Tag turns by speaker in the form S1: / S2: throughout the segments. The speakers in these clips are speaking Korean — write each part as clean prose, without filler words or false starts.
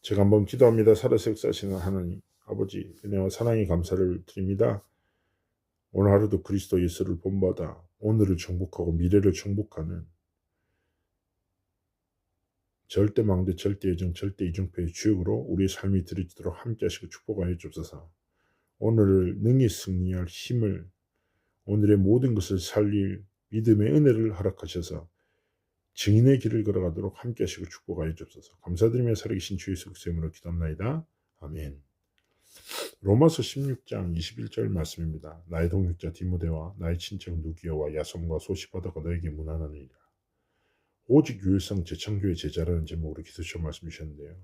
S1: 제가 한번 기도합니다. 살아서 역사하시는 하나님 아버지, 은혜와 사랑의 감사를 드립니다. 오늘 하루도 그리스도 예수를 본받아 오늘을 정복하고 미래를 정복하는 절대망대, 절대예정, 절대이중표의 주역으로 우리의 삶이 드러지도록 함께 하시고 축복하여 주옵소서. 오늘을 능히 승리할 힘을, 오늘의 모든 것을 살릴 믿음의 은혜를 허락하셔서 증인의 길을 걸어가도록 함께 하시고 축복하여 주옵소서. 감사드리며 살아계신 주 예수 그리스도의 이름으로 기도합나이다. 아멘. 로마서 16장 21절 말씀입니다. 나의 동역자 디모데와 나의 친척 누기어와 야손과 소시바다가 너에게 문안하느니라. 오직 유일성 재창교의 제자라는 제목으로 기도처 말씀 주셨는데요.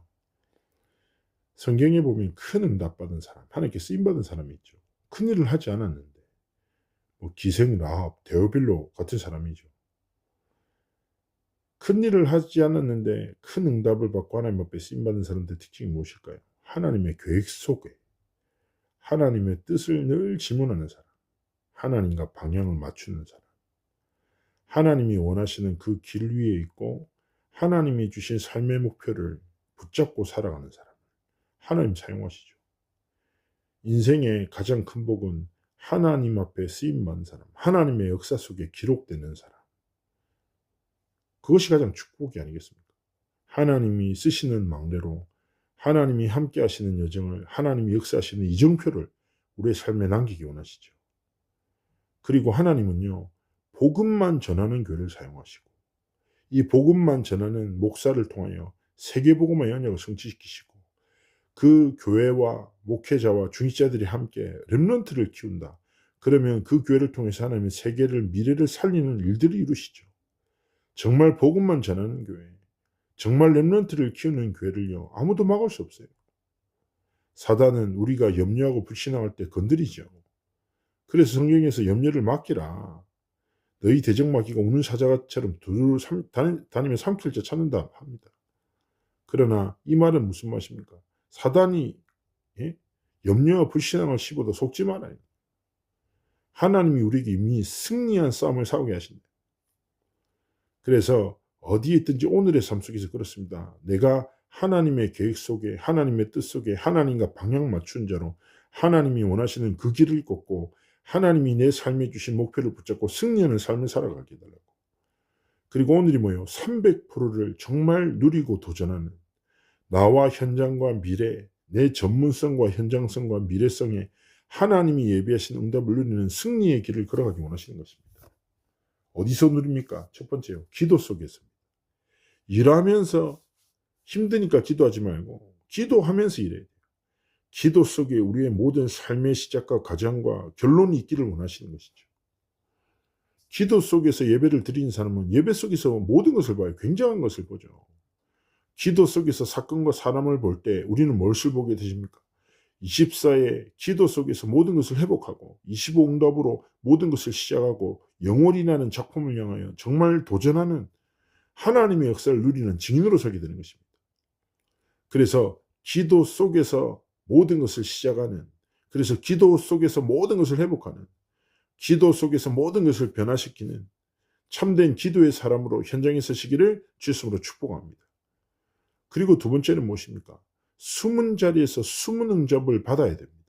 S1: 성경에 보면 큰 응답받은 사람, 하나님께 쓰임받은 사람이 있죠. 큰 일을 하지 않았는데 기생 라합, 데오빌로 같은 사람이죠. 큰 일을 하지 않았는데 큰 응답을 받고 하나님 앞에 쓰임받은 사람들의 특징이 무엇일까요? 하나님의 계획 속에 하나님의 뜻을 늘 질문하는 사람, 하나님과 방향을 맞추는 사람, 하나님이 원하시는 그 길 위에 있고 하나님이 주신 삶의 목표를 붙잡고 살아가는 사람, 하나님 사용하시죠. 인생의 가장 큰 복은 하나님 앞에 쓰임받는 사람, 하나님의 역사 속에 기록되는 사람, 그것이 가장 축복이 아니겠습니까? 하나님이 쓰시는 망대로 하나님이 함께 하시는 여정을, 하나님이 역사하시는 이정표를 우리의 삶에 남기기 원하시죠. 그리고 하나님은요, 복음만 전하는 교회를 사용하시고 이 복음만 전하는 목사를 통하여 세계복음의 연약을 성취시키시고 그 교회와 목회자와 중직자들이 함께 렘넌트를 키운다. 그러면 그 교회를 통해서 하나님의 세계를, 미래를 살리는 일들을 이루시죠. 정말 복음만 전하는 교회, 정말 렘넌트를 키우는 교회를요, 아무도 막을 수 없어요. 사단은 우리가 염려하고 불신앙할 때 건드리죠. 그래서 성경에서 염려를 맡기라. 너희 대적마귀가 우는 사자처럼 두루 다니며 삼킬 자 찾는다 합니다. 그러나 이 말은 무슨 말입니까? 사단이 염려와 불신앙을 씹어도 속지 말아요. 하나님이 우리에게 이미 승리한 싸움을 싸우게 하신다. 그래서 어디에 있든지 오늘의 삶 속에서 그렇습니다. 내가 하나님의 계획 속에, 하나님의 뜻 속에 하나님과 방향 맞춘 자로 하나님이 원하시는 그 길을 걷고 하나님이 내 삶에 주신 목표를 붙잡고 승리하는 삶을 살아가게 해달라고. 그리고 오늘이 뭐예요? 300%를 정말 누리고 도전하는, 나와 현장과 미래, 내 전문성과 현장성과 미래성에 하나님이 예비하신 응답을 누리는 승리의 길을 걸어가기 원하시는 것입니다. 어디서 누립니까? 첫 번째요, 기도 속에서입니다. 일하면서 힘드니까 기도하지 말고 기도하면서 일해야 돼요. 기도 속에 우리의 모든 삶의 시작과 과정과 결론이 있기를 원하시는 것이죠. 기도 속에서 예배를 드리는 사람은 예배 속에서 모든 것을 봐요. 굉장한 것을 보죠. 기도 속에서 사건과 사람을 볼 때 우리는 무엇을 보게 되십니까? 24의 기도 속에서 모든 것을 회복하고 25 응답으로 모든 것을 시작하고 영원이라는 작품을 향하여 정말 도전하는 하나님의 역사를 누리는 증인으로 서게 되는 것입니다. 그래서 기도 속에서 모든 것을 시작하는, 그래서 기도 속에서 모든 것을 회복하는, 기도 속에서 모든 것을 변화시키는 참된 기도의 사람으로 현장에 서시기를 주 이름으로 축복합니다. 그리고 두 번째는 무엇입니까? 숨은 자리에서 숨은 응답을 받아야 됩니다.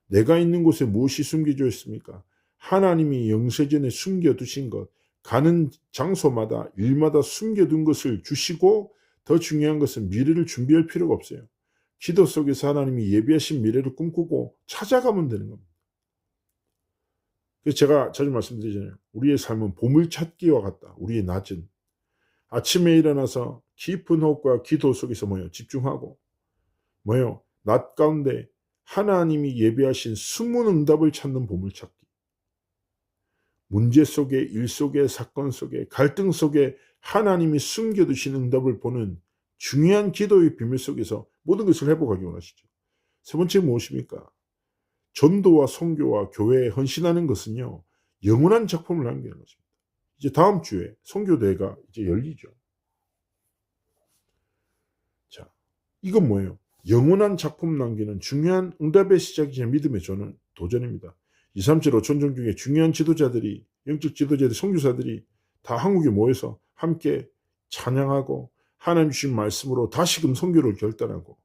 S1: 내가 있는 곳에 무엇이 숨겨져 있습니까? 하나님이 영세전에 숨겨두신 것, 가는 장소마다 일마다 숨겨둔 것을 주시고, 더 중요한 것은 미래를 준비할 필요가 없어요. 기도 속에서 하나님이 예비하신 미래를 꿈꾸고 찾아가면 되는 겁니다. 그래서 제가 자주 말씀드리잖아요. 우리의 삶은 보물찾기와 같다. 우리의 낮은 아침에 일어나서 깊은 호흡과 기도 속에서 집중하고 낮 가운데 하나님이 예비하신 숨은 응답을 찾는 보물찾기. 문제 속에, 일 속에, 사건 속에, 갈등 속에 하나님이 숨겨두신 응답을 보는 중요한 기도의 비밀 속에서 모든 것을 회복하기 원하시죠. 세 번째 무엇입니까? 전도와 선교와 교회에 헌신하는 것은요, 영원한 작품을 남기는 것입니다. 이제 다음 주에 선교대회가 이제 열리죠. 자, 이건 뭐예요? 영원한 작품 남기는 중요한 응답의 시작이자 믿음의 도전입니다. 2, 3, 7, 5천 중에 중요한 지도자들이, 영적 지도자들, 선교사들이 다 한국에 모여서 함께 찬양하고 하나님 주신 말씀으로 다시금 선교를 결단하고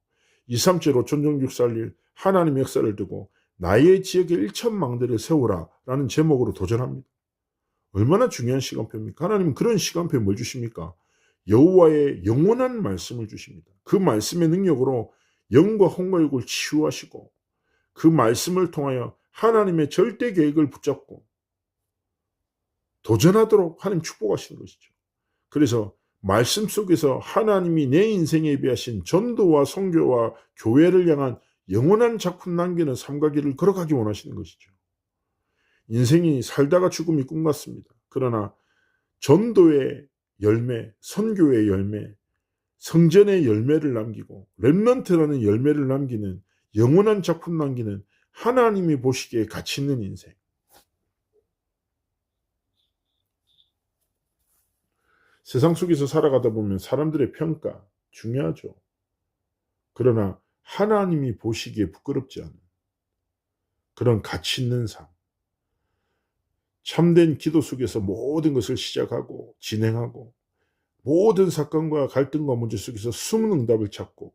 S1: 2, 3째 로천종족 살릴 하나님의 역사를 두고 나의 지역에 1,000망대를 세우라 라는 제목으로 도전합니다. 얼마나 중요한 시간표입니까? 하나님은 그런 시간표에 뭘 주십니까? 여호와의 영원한 말씀을 주십니다. 그 말씀의 능력으로 영과 홍모욕을 치유하시고 그 말씀을 통하여 하나님의 절대 계획을 붙잡고 도전하도록 하나님 축복하시는 것이죠. 그래서 말씀 속에서 하나님이 내 인생에 예비하신 전도와 선교와 교회를 향한 영원한 작품 남기는 삶과 길을 걸어가기 원하시는 것이죠. 인생이 살다가 죽음이 꿈 같습니다. 그러나 전도의 열매, 선교의 열매, 성전의 열매를 남기고 렘넌트라는 열매를 남기는 영원한 작품 남기는 하나님이 보시기에 가치 있는 인생. 세상 속에서 살아가다 보면 사람들의 평가 중요하죠. 그러나 하나님이 보시기에 부끄럽지 않은 그런 가치 있는 삶. 참된 기도 속에서 모든 것을 시작하고 진행하고 모든 사건과 갈등과 문제 속에서 숨은 응답을 찾고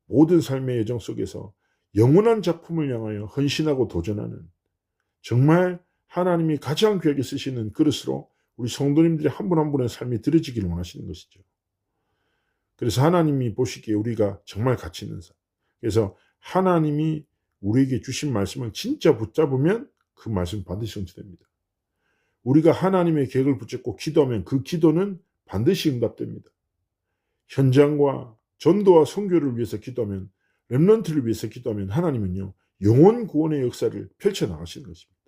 S1: 모든 삶의 여정 속에서 영원한 작품을 향하여 헌신하고 도전하는 정말 하나님이 가장 귀하게 쓰시는 그릇으로 우리 성도님들의 한 분 한 분의 삶이 드려지기를 원하시는 것이죠. 그래서 하나님이 보시기에 우리가 정말 가치 있는 삶. 그래서 하나님이 우리에게 주신 말씀을 진짜 붙잡으면 그 말씀 반드시 성취됩니다. 우리가 하나님의 계획을 붙잡고 기도하면 그 기도는 반드시 응답됩니다. 현장과 전도와 선교를 위해서 기도하면 렘넌트를 위해서 기도하면 하나님은요 영원 구원의 역사를 펼쳐나가시는 것입니다.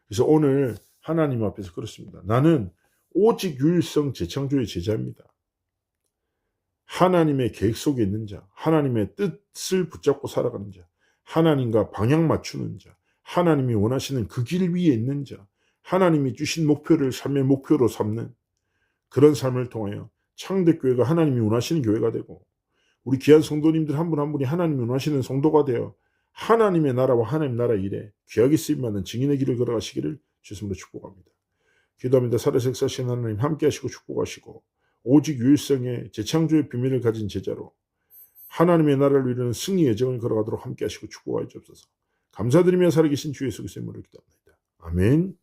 S1: 그래서 오늘 하나님 앞에서 그렇습니다. 나는 오직 유일성 재창조의 제자입니다. 하나님의 계획 속에 있는 자, 하나님의 뜻을 붙잡고 살아가는 자, 하나님과 방향 맞추는 자, 하나님이 원하시는 그 길 위에 있는 자, 하나님이 주신 목표를 삶의 목표로 삼는 그런 삶을 통하여 창대교회가 하나님이 원하시는 교회가 되고 우리 귀한 성도님들 한 분 한 분이 하나님이 원하시는 성도가 되어 하나님의 나라와 하나님 나라 일에 귀하게 쓰임받는 증인의 길을 걸어가시기를 주님으로 축복합니다. 기도합니다. 살아서 역사하시는 하나님 함께 하시고 축복하시고 오직 유일성의 재창조의 비밀을 가진 제자로 하나님의 나라를 이루는 승리 여정을 걸어가도록 함께 하시고 축복하여 주옵소서. 감사드리며 살아계신 주 예수 그리스도의 이름으로 기도합니다. 아멘.